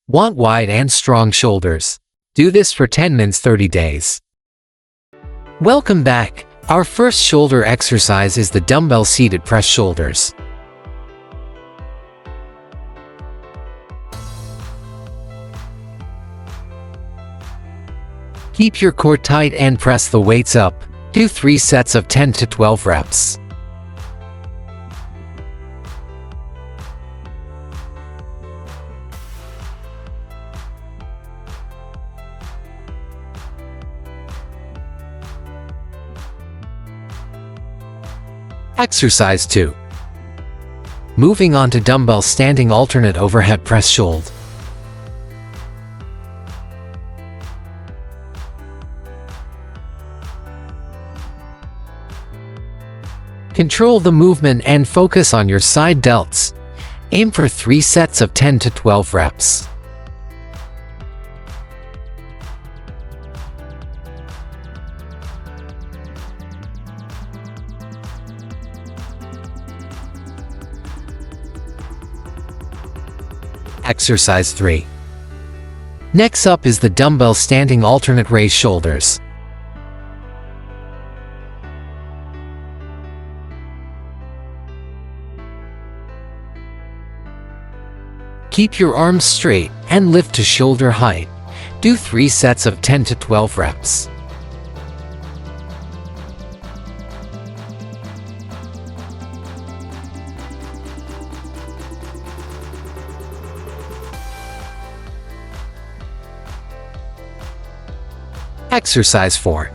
Want wide and strong shoulders? Do this for 10 minutes 30 days. Welcome back. Our first shoulder exercise is the dumbbell seated press shoulders. Keep your core tight and press the weights up. Do 3 sets of 10 to 12 reps. Exercise 2. Moving on to dumbbell standing alternate overhead press shoulder. Control the movement and focus on your side delts. Aim for 3 sets of 10 to 12 reps. Exercise 3. Next up is the dumbbell standing alternate raised shoulders. Keep your arms straight and lift to shoulder height. Do 3 sets of 10 to 12 reps. Exercise 4.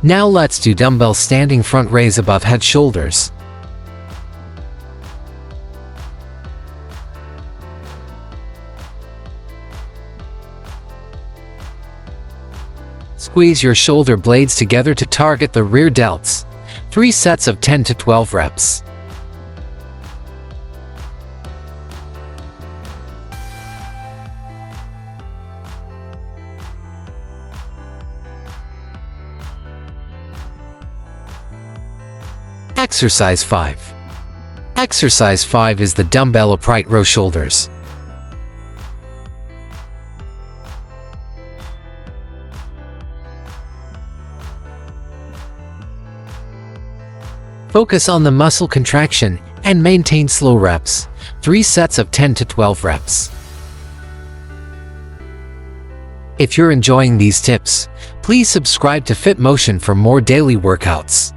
Now let's do dumbbell standing front raise above head shoulders. Squeeze your shoulder blades together to target the rear delts. 3 sets of 10 to 12 reps. Exercise 5. Exercise 5 is the dumbbell upright row shoulders. Focus on the muscle contraction and maintain slow reps. 3 sets of 10 to 12 reps. If you're enjoying these tips, please subscribe to Fit Motion for more daily workouts.